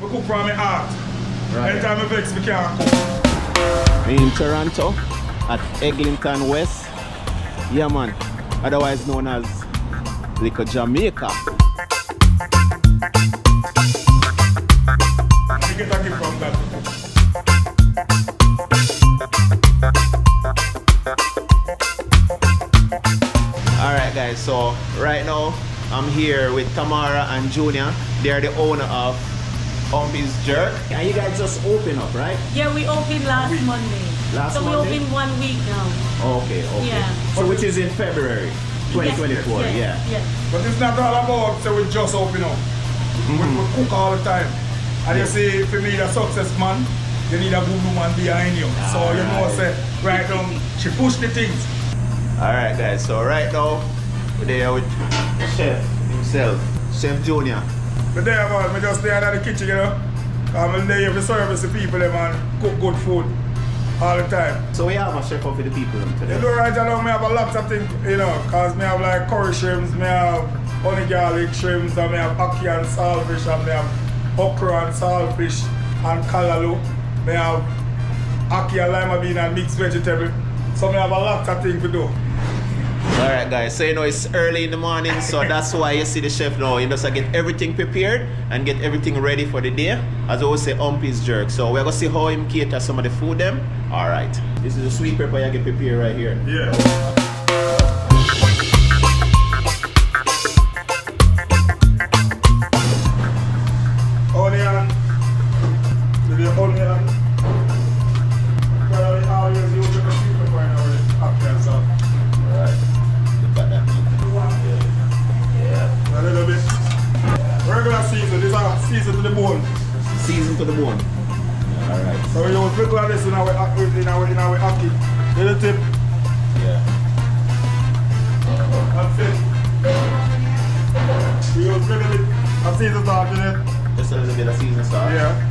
I cook from my heart. Right. Anytime I vex, I can't cook. Me in Toronto at Eglinton West. Yeah, man. Otherwise known as Little Jamaica. I get a gift from that. Alright guys, so right now I'm here with Tamara and Junior. They are the owner of Humpy's Jerk. And you guys just open up, right? Yeah, we opened last Monday. Last so Monday? we opened 1 week now. Okay. Yeah. So which is in February 2024, yes, yeah. But it's not all about so we just open up. We cook all the time. And you see, if you need a success man, you need a good woman behind you. So you know, say, right now, she push the things. Alright guys, so right now we're there with the chef himself, Chef Junior. But there, man, I just there in the kitchen, you know. I'm there to service the people, man, cook good food all the time. So we have a chef up for the people today. You know, right now, I have a lot of things, you know, because I have like curry shrimps, I have honey garlic shrimps, and I have ackee and saltfish, and I have okra and saltfish and callaloo. I have ackee and lima bean and mixed vegetable. So I have a lot of things to do. Alright guys, so you know it's early in the morning, so that's why you see the chef now. He does get everything prepared and get everything ready for the day. As I always say, Humpy's Jerk. So we're gonna see how him cater some of the food them. Alright. This is the sweet pepper you get prepared right here. Yeah. Onion. Maybe onion. But I always use the sweet pepper in our ackee and salt. Alright. Look at that. Yeah. A little bit. Regular season, these are seasoned to the bone. Season to the bone. Alright. So we use little of this in our ackee. Little tip. Yeah. That's it. We use little bit of seasoned salt in it. Just a little bit of season salt. Yeah.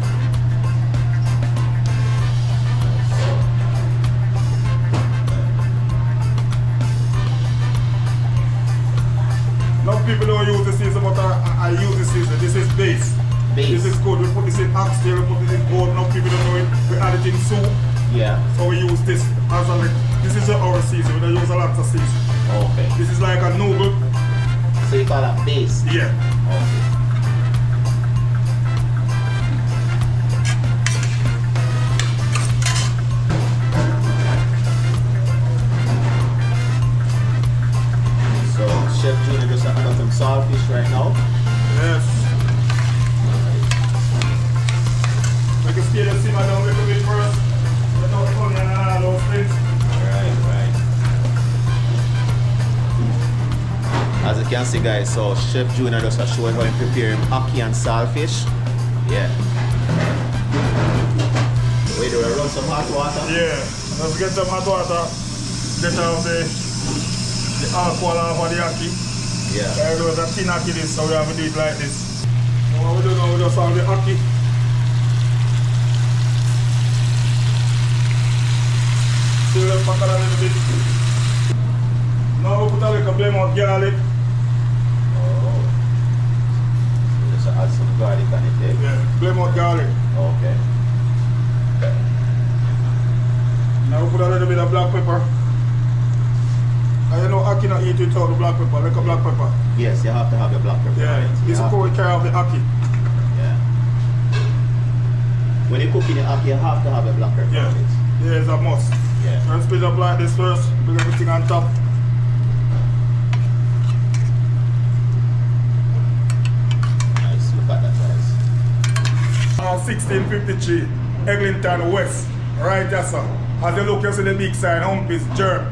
Some people don't use the season, but I use the season. This is base. This is good. We put this in oxtail, we put this in goat. Now people don't know it. We add it in soup. Yeah. So we use this as a this is our season. We don't use a lot of season. Okay. This is like a noodle. So you call that base? Yeah. Okay. Chef Junior just got some saltfish right now. Yes. We can scale the simmer down a little bit first. Let out the onion and all those things. Right. As you can see guys, so Chef Junior just showing how he prepare him ackee and saltfish. Yeah. Wait, do we run some hot water? Yeah. Let's get some hot water. Get out the alcohol off of the ackee. Yeah. There was a thin ackee this, so we have to do it like this. So what we do now, we just have the ackee. Still them back a little bit. Now we put a little blame of garlic. Oh. Just add some garlic on it, eh? Yeah, blame of garlic. Okay. Now we put a little bit of black pepper. And you know ackee not eat without the black pepper, like a black pepper. Yes, you have to have your black pepper. Yeah, Right? this is how we carry out the ackee. Yeah. When you're cooking the ackee, you have to have your black pepper. Yeah, On it. yeah, it's a must. Yeah. Let's split up like this first, put everything on top. Nice, look at that guys. 1653, Eglinton West, right there, sir. As you look, you see the big sign, Humpy's Jerk,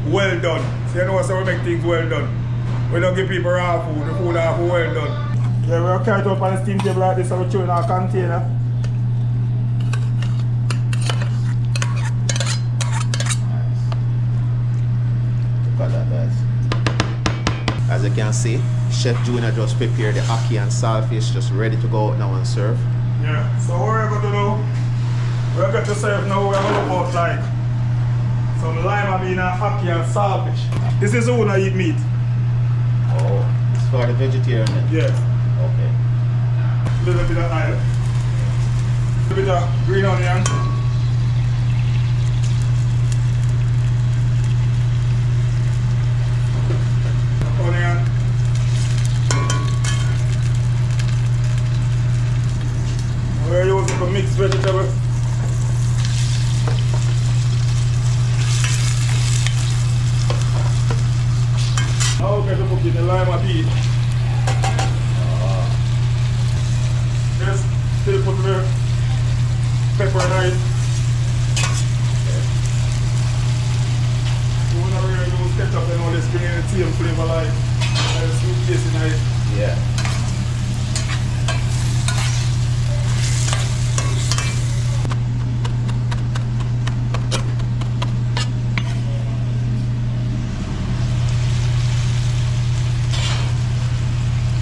well done. So you know so we make things well done. We don't give people raw food, the food are well done. Yeah, we'll carry it up on the steam table like this, so we throw in our container. Look at that guys. As you can see, Chef Junior just prepared the ackee and saltfish, just ready to go out now and serve. Yeah, so what we're going to do, we're going to serve now, we're going to look out like some lima bean and ackee and saltfish. This is how we eat meat. Oh, it's for the vegetarian then? Yeah. Okay. Little bit of oil. little bit of green onion. Onion. We're using for mixed vegetable. Now we're going to put in the lima bean. Just still put the pepper in it. You want to really use ketchup and all this, bring in the same flavor like sweet taste in it. Yeah.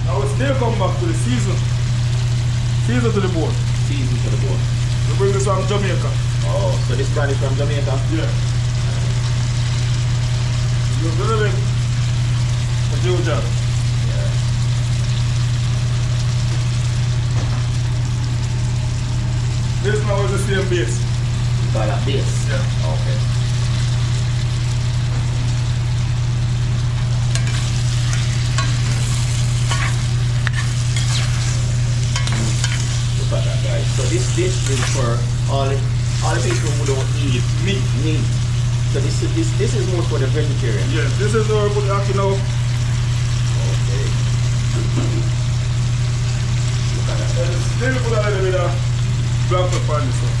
Now we still come back to the season. Season to the board. Season to the board. We bring this from Jamaica. Oh, so this brand is from Jamaica? Yeah. Use a little bit of ginger. Yeah. This now is the same base. You call that base? Yeah. Okay. Look at that, guys. So this dish is for all the people who don't eat meat. So this is more for the vegetarian. Yes, this is our put actually now. Okay. Look at that. And still put a little bit of black pepper on this one.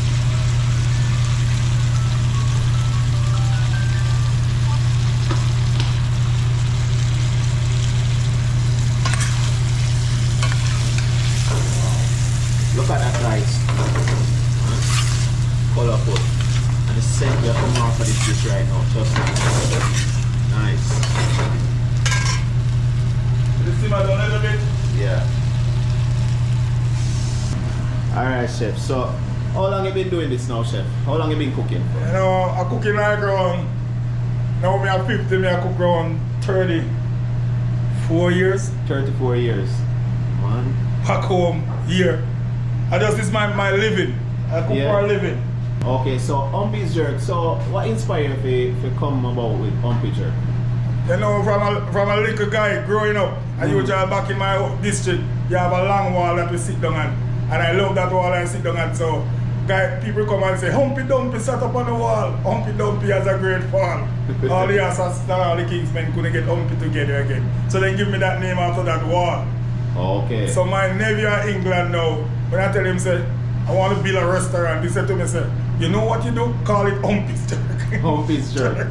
Look at that, guys. Colorful. And the scent we are coming off of this dish right now. Just nice. Just simmer down a little bit. Yeah. Alright, chef. So, how long have you been doing this now, chef? How long have you been cooking for? You know, I cooking like around, now me at 50, me I cook around 34 years. 34 years. Man. Back home, here. I just, this is my living. I cook Yeah. for a living. Okay, so Humpy's jerk. So, what inspired you to come about with Humpy jerk? You know, from a little guy growing up, I usually back in my district, you have a long wall that we sit down on. And I love that wall I sit down on. So, people come and say, Humpy Dumpy sat up on the wall. Humpy Dumpy has a great fall. All the assassins, all the Kingsmen couldn't get Humpy together again. So they give me that name after that wall. Okay. So my nephew in England now, when I tell him, say, I want to build a restaurant, he said to me, say, you know what you do? Call it Humpy's Jerk. Humpy's jerk.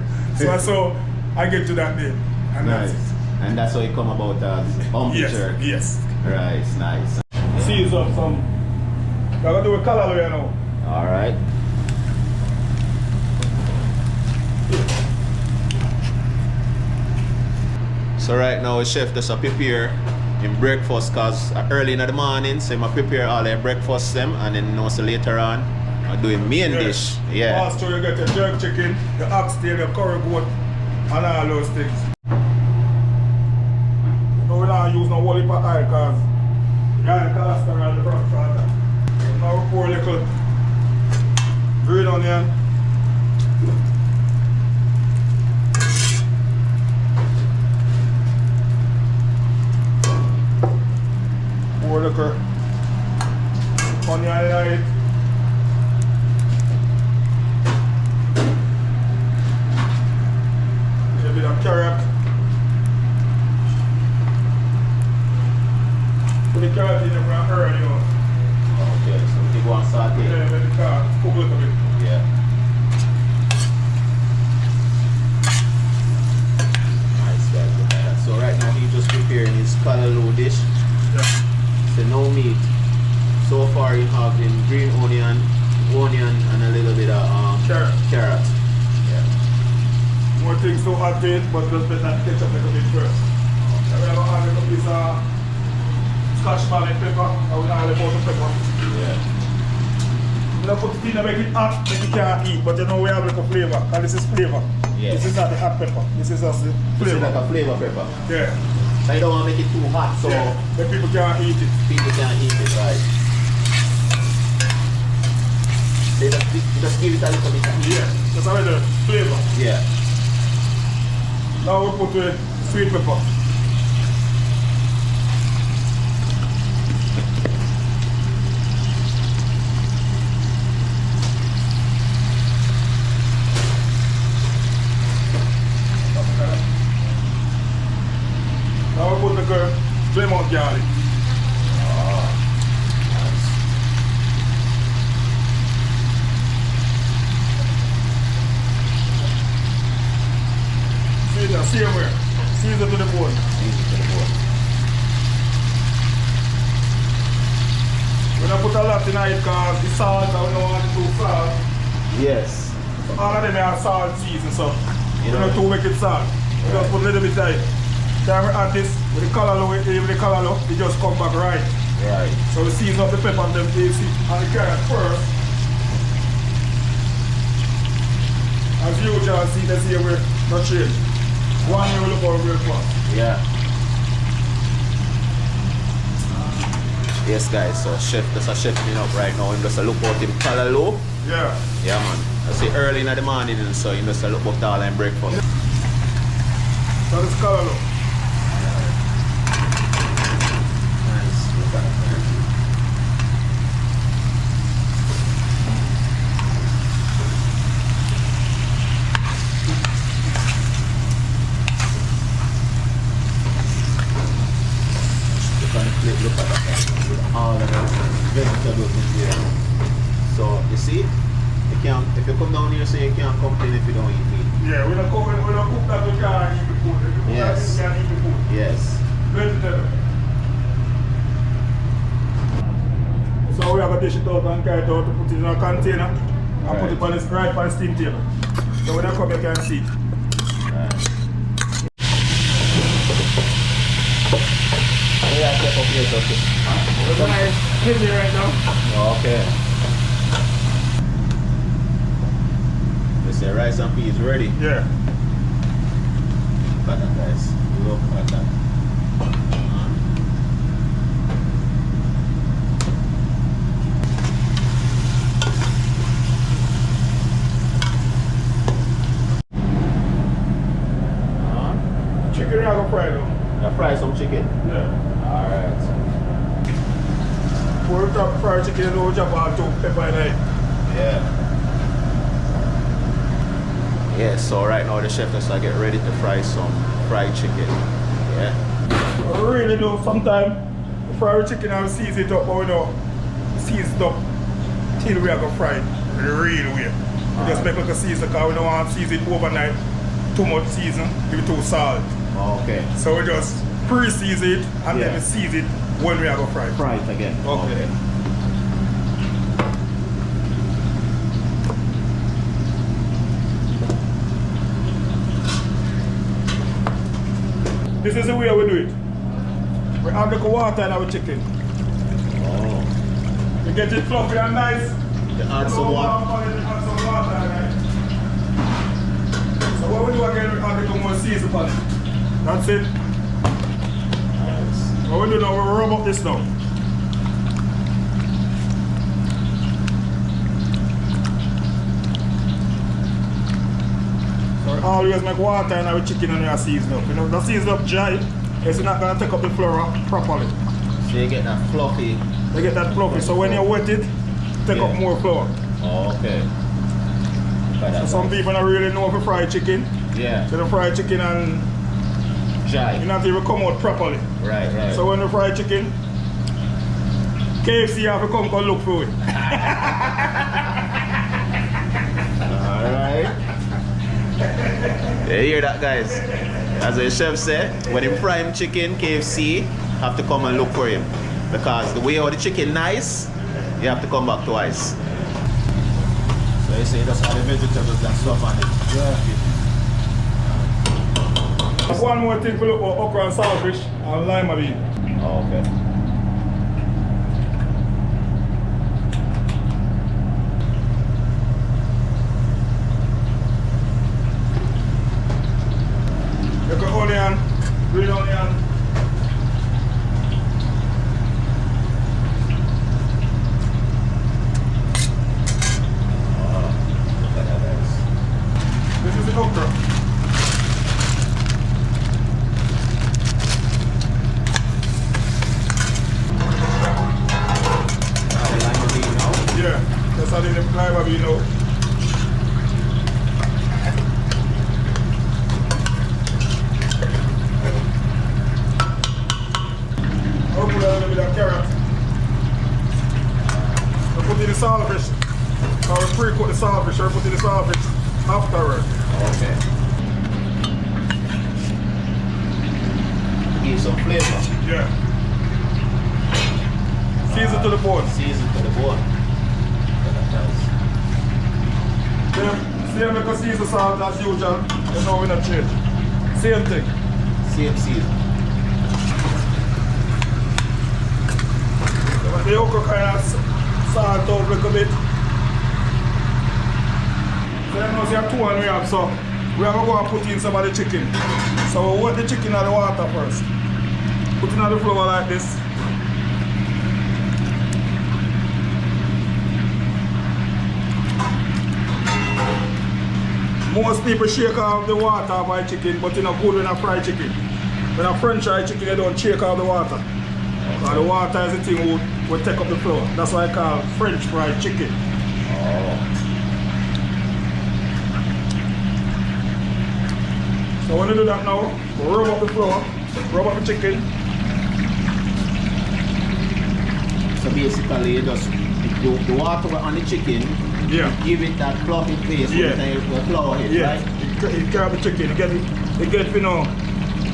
so I get to that name. And Nice. that's it. And that's how it come about as Humpy Yes, jerk. yes. Right, nice. Season up some. I got to do a color you know. Alright. So right now the chef just prepare in breakfast cause early in the morning, so I prepare all their breakfast them and then also later on I do a main dish. Yeah. Also you get your jerk chicken, your oxtail, your curry goat, and all those things. No, we don't use no whole heap of oil cause you got the cholesterol in the front for that. So now we pour a little green onion. Pour a little onion in it. A bit of carrot. Put the carrot in there from early on. Okay, so we go and saute. Yeah, let the carrot cook a little bit. Yeah. Nice guys, look at that. So right now he just preparing his callaloo dish. Yeah. So no meat. So far you have in green onion, and a little bit of carrot. Yeah. More things to add to it, but just better ketchup a little bit first. So we're going to add a little piece of scotch bonnet pepper, and we're going to add a bottle pepper. Yeah. We're going to put it in and make it hot, make it can't eat, but you know we have a little flavor, and this is flavor. Yes. This is not the hot pepper, this is just the This is flavor. like a flavor pepper. Yeah. So you don't want to make it too hot so Yeah. The people can't eat it. people can't eat it, right? Just give it a little bit. Yeah, just a little flavor. Yeah. Now we put the sweet pepper. Now we put the lemon garlic. Same way. Season to the bone. Season to the bone. We don't put a lot in it because the salt, I don't want it too salt. Yes. So all of them are salt season, so You we know. don't too make it salt. We just put a little bit of it. Then we add this with the callaloo, even the callaloo, it just come back right. Right. So we season up the pepper and them basic and the carrot first. As usual, see this here we're not change. One year we look over real fast. Yeah. Yes, guys. So chef, that's a chef me up right now. Him just a look out him callaloo. Yeah. Yeah, man. I see early in the morning, and so him just a look out all and breakfast. So this callaloo. Nice. Look at that. Look at that with all of the vegetables in here. So you see, you can't, if you come down here, so you can't complain if you don't eat meat. Yeah, we don't cook that, we can't eat the food. If you cook Yes. that, you can't eat the food. Yes. Vegetable. So we have to dish it out and carry it out to put it in a container and put it on the right on the steam table. So when I come, you can see it. Right. Yeah, step up here, okay. It's nice, heavy right now. Okay. They say rice and peas ready. Yeah. Look at that, guys. Look at that. Chicken I go fry though. Now fry some chicken. Yeah. Alright. Pour it up, fry chicken and we'll chop out two pepper in it. Yeah. Yeah, so right now the chef just like get ready to fry some fried chicken. Yeah. I really do sometimes fry the chicken and season it up, but we don't season it up till we are going to fry it the real way. We just make like a season because we don't want to season it overnight. Too much season, give it too salt. Okay. So we just pre-season it and then Yeah. we season it when we are going to fry it. Fry it again. Okay. This is the way we do it. We add the water in our chicken. Oh. We get it fluffy and nice. You add some water. Add some water in it. So what we do again, we add a little more season upon it. That's it. Nice. What we do now, we rub up this now. So we always make water in our chicken and we are season up. You know, the season up dry, it's not going to take up the flour properly. So you get that fluffy. You get that fluffy. So when you wet it, take up more flour. Oh, okay. So some people don't really know if you fry chicken. Yeah. So they fry chicken and Dry. you not even come out properly. Right, right. So when you fry chicken, KFC have to come and look for it. Alright. You hear that, guys? As the chef said, when he fry him chicken, KFC have to come and look for him. Because the way how the chicken nice, you have to come back twice. So you say just add the vegetables and stuff on it. Yeah. One more thing for look for okra and saltfish and lima bean. Oh, okay. You got onion, green onion. and in the live you know. I'll put a little bit of carrot. I'll put in the saltfish. I'll pre-cook the saltfish. I'll put in the saltfish afterward. Okay. Give some flavor. Yeah. Season to the bone. Season to the bone. Same because season salt as usual. You know we not change. Same thing. Same season. The okra kind of salt out a little bit. So you know, see two and we have, so we are going to go and put in some of the chicken. So we wet the chicken in the water first. Put it in the flour like this. Most people shake off the water of my chicken, but it's not good when I fry chicken. When I French fry chicken, they don't shake off the water. So the water is the thing will take up the flour. That's why I call French fried chicken. Oh. So when you do that now, we rub up the flour, rub up the chicken. So basically you just the water on the chicken, Yeah. give it that fluffy taste Yeah. with the flour hit, Yeah. right? You grab the chicken, you get you know,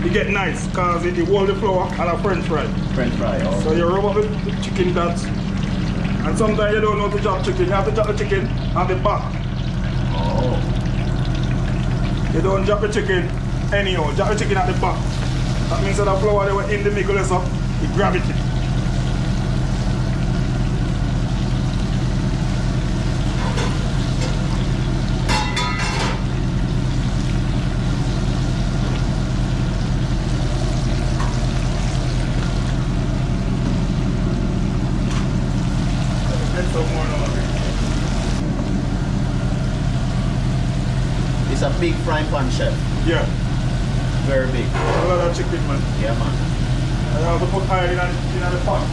you get nice because it hold the flour and a French fry. French fry, oh. So you rub up the chicken that, and sometimes you don't know to chop chicken. You have to chop the chicken on the back. Oh. You don't chop the chicken anyhow, chop the chicken at the back. That means that the flour they were in the middle so you grab it. It's a big frying pan, chef. Yeah, Very big. a lot of chicken, man. Yeah, man. And you have to put oil in the pot.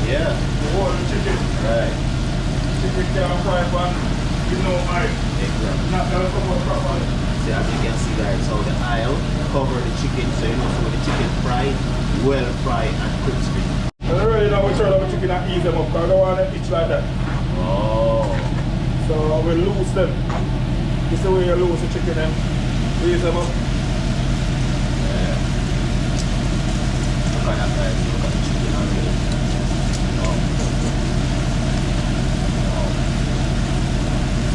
Yeah. You hold the chicken. Right. Chicken can fry pan with no oil. Exactly. Not gonna come out properly. See, as you can see guys, how the oil cover the chicken, so you know so the chicken fried, well fried and crispy. And really now we turn up the chicken and ease them up because I don't want them itch like that. Oh. So we loose them. This is the way you lose the chicken and ease them up. Yeah. Look at that guys, look at the chicken on here. Oh.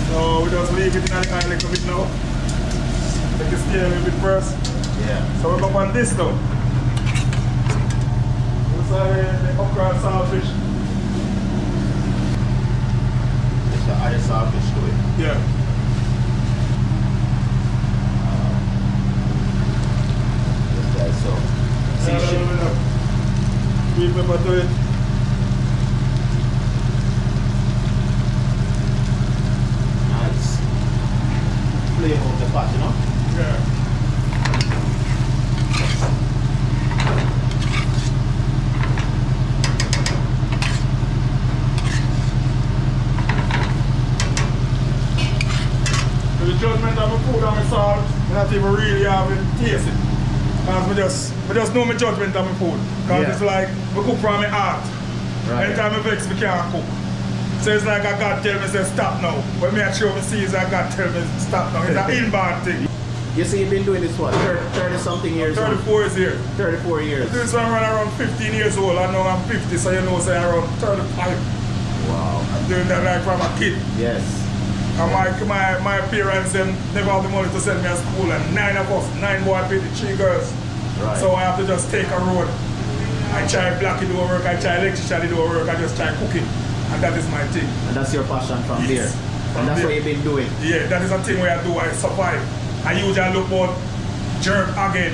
So we just leave it in the oil a little bit now. Take the steam a little bit first. Yeah. So we go on this now. This is the okra and saltfish. Just to add the saltfish to it. Yeah. Just like so. See, Add a little bit of green pepper to it. nice. Flavor of the pot, you know? Yeah. So the judgment of my food and my salt, I not even really have it tasted. Because I just know my judgment of my food. Because Yeah. it's like, I cook from my heart. Right. Anytime I vex, I can't cook. So it's like I God tell me, say stop now. When me show me see, I God tell me stop now. It's an inbound thing. You see, you've been doing this what? 30 something years old? 34 is here. 34 years. This one run around 15 years old. I know I'm 50, so you know, say around 35. Wow. I'm doing that like from a kid. Yes. And my parents them never have the money to send me to school, and 9 of us, 9 boys, 3 girls. Right. So I have to just take a road. I try blackie do work, I try electrician do work, I just try cooking. And that is my thing. And that's your passion from Yes. there. From And that's there. what you've been doing. Yeah, that is a thing where I do, I survive. I usually look about jerk again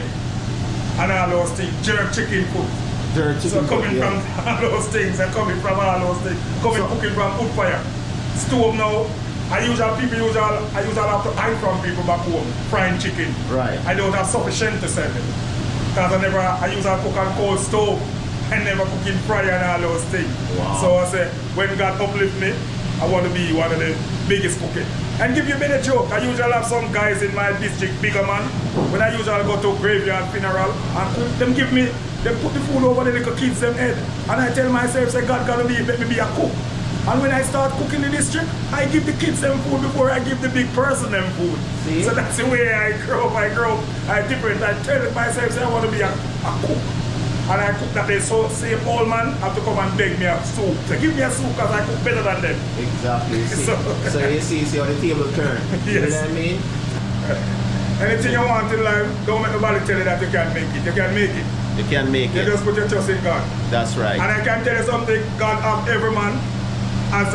and all those things, jerk chicken cook. Jerk So chicken coming cook, from all those things, I'm coming from all those things, cooking from wood fire. Stove now, I usually have to hide from people back home, frying chicken. Right. I don't have sufficient to sell it. Because I usually cook on cold stove and never cook in fryer and all those things. Wow. So I say, when God uplift me, I want to be one of the biggest cooking. And give you a bit of joke, I usually have some guys in my district, bigger man, when I usually go to graveyard funeral, and them give me, they put the food over the little kids them head. And I tell myself, say, God gonna be, let me be a cook. And when I start cooking the district, I give the kids them food before I give the big person them food. See? So that's the way I grow up. I different. I tell myself, say, I want to be a cook. And I cook that day, so same old man have to come and beg me a soup. So give me a soup because I cook better than them. Exactly. So you see how the table turn. Yes. You know what I mean? Anything you want in life, don't make nobody tell you that you can't make it. You can make it. You can make You it. just put your trust in God. That's right. And I can tell you something, God have every man have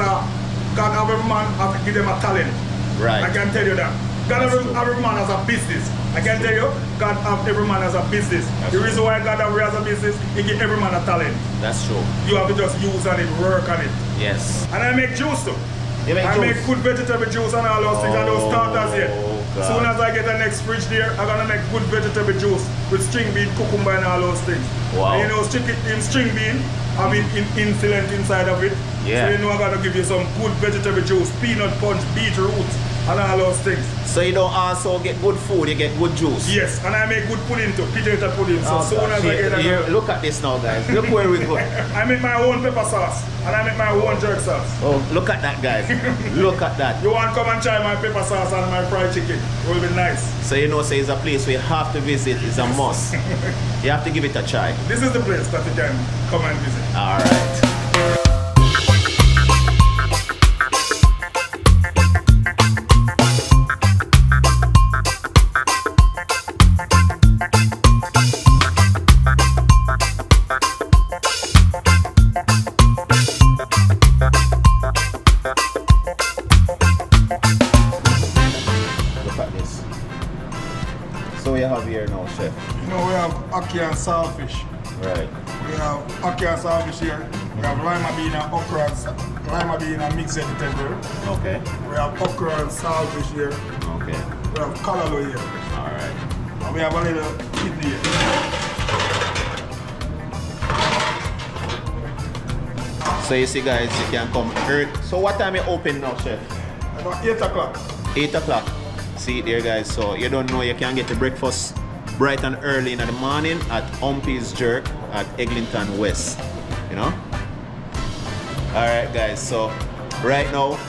to give them a talent. Right. I can tell you that. God have every man has a business. I can tell you, God have every man has a business. That's the reason why God have has a business, He give every man a talent. That's true. You have to just use on it, work on it. Yes. And I make juice too. You make I juice? make good vegetable juice and all those things and those starters here. God. Soon as I get the next fridge there, I'm gonna make good vegetable juice with string bean, cucumber and all those things. Wow. And you know, string bean, I mean insulin inside of it. Yeah. So you know I'm gonna give you some good vegetable juice, peanut punch, beetroot, and all those things. So you don't also get good food, you get good juice. Yes, and I make good pudding too, potato pudding. So soon as I get that, Look at this now, guys. Look where we go. I make my own pepper sauce and I make my own jerk sauce. Oh, look at that, guys. Look at that. You want to come and try my pepper sauce and my fried chicken? It will be nice. So you know, say it's a place where you have to visit. It's a must. You have to give it a try. This is the place that you can come and visit. All right. Look at this. So we have here now, chef. You know, we have ackee and saltfish. Right. We have ackee and saltfish here. We have lima bean and okra and mixed vegetable. Okay. We have okra and saltfish here. Okay. We have callaloo here. All right. And we have a little kidney here. So you see, guys, you can come early. So what time you open now, chef? About 8 o'clock. 8 o'clock. See it there, guys. So you don't know, you can get the breakfast bright and early in the morning at Humpy's Jerk at Eglinton West. You know? Alright, guys. So right now,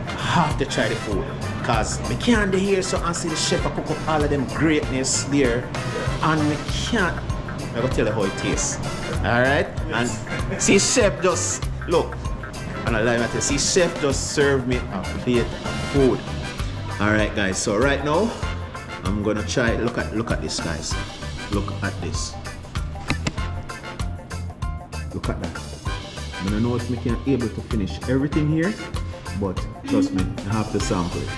I have to try the food. Because we can't be here so I see the chef cook up all of them greatness there. And we can't. I'm gonna tell you how it tastes. Alright? And see chef just look. And I like to see chef just serve me a plate of food. Alright guys, so right now I'm gonna try. Look at this, guys. Look at this. Look at that. I don't know if we can able to finish everything here, but trust me, I have to sample it.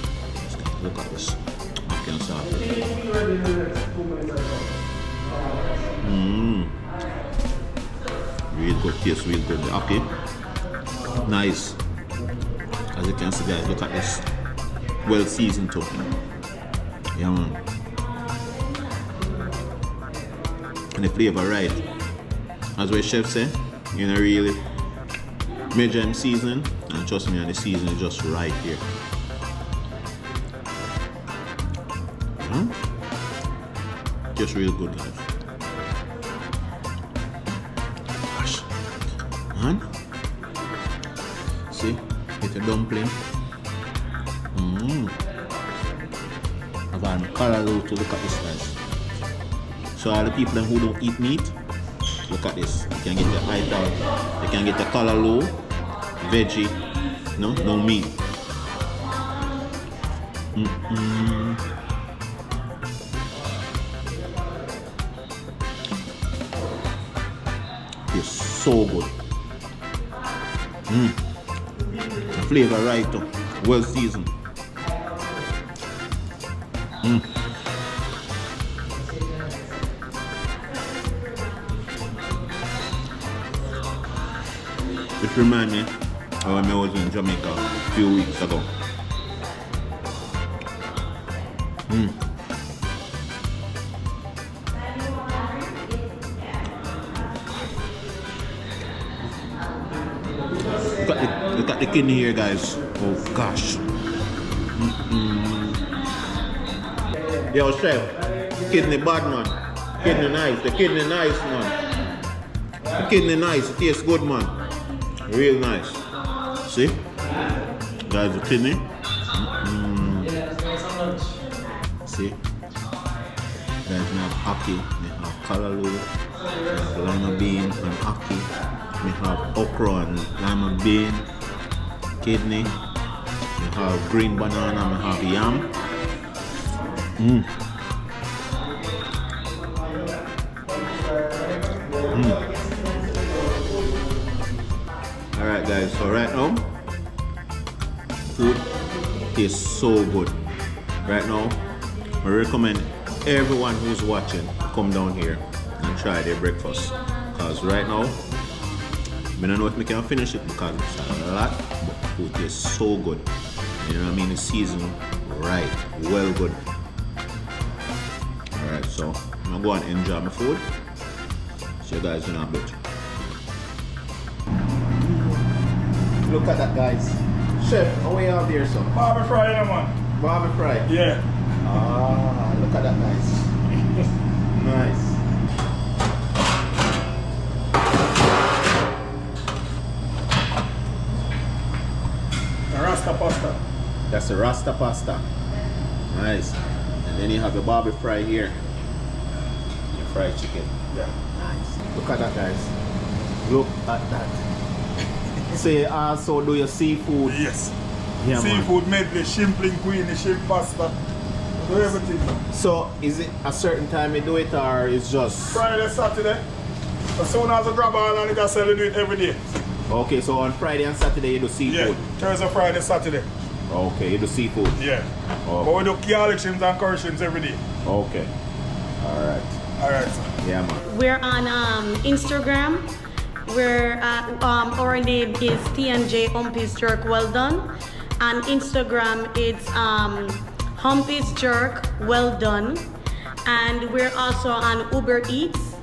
Look at this. I can sample it. Real good taste, real good. Okay. Nice. As you can see, guys, look at this. Well seasoned too. Yeah, man. And the flavor right. As what chef say, you know, really major in seasoning, and trust me, and the season is just right here. Just real good, guys. Gosh. Man. See, get a dumpling. I've got callaloo to look at this, guys. So all the people who don't eat meat, look at this. You can get the ital, you can get the callaloo, veggie, no meat. It's so good. The flavor right too. Well seasoned. It reminds me of when I was in Jamaica a few weeks ago. Look at the kidney here, guys. Oh gosh. Yo, chef. Kidney bad, man. Kidney nice. The kidney nice, man. The kidney nice. It tastes good, man. Real nice. See? Guys, the kidney. See? Guys, we have ackee, we have callaloo, we have lima bean and ackee, we have okra and lima bean, kidney, we have green banana, we have yam. Alright guys, so right now, food is so good. Right now, I recommend everyone who's watching come down here and try their breakfast. Because right now, I don't know if we can finish it because it's a lot, but the food is so good. You know what I mean? The season right, well good. Alright, so I'm gonna go and enjoy my food. See you guys in a bit. Look at that, guys. Chef, how are you out there, son? Barbie fry, man. Barbie fry? Yeah. Ah, look at that, guys. Nice. The Rasta pasta. That's the Rasta pasta. Nice. And then you have the Barbie fry here. Your fried chicken. Yeah. Nice. Look at that, guys. Look at that. Say also do your seafood. Yes. Yeah, Seafood medley, shrimp linguine, shrimp pasta. Do everything. So is it a certain time you do it or it's just Friday, Saturday. As soon as I grab all and I can sell, do it every day. okay, so on Friday and Saturday you do seafood? Yeah. Thursday, Friday, Saturday. Okay, you do seafood. Yeah. Okay. But we do garlic shrimps and curry shrimps every day. Okay. Alright. Alright, sir. Yeah, man. We're on Instagram. We're our name is T&J Humpy's Jerk Well Done. On Instagram it's Humpy's Jerk Well Done. And we're also on Uber Eats.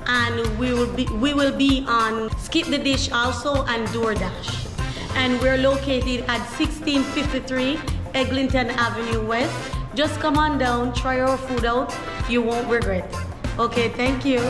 And we will be on Skip the Dish also and DoorDash. And we're located at 1653 Eglinton Avenue West. Just come on down, try our food out. You won't regret. Okay, thank you.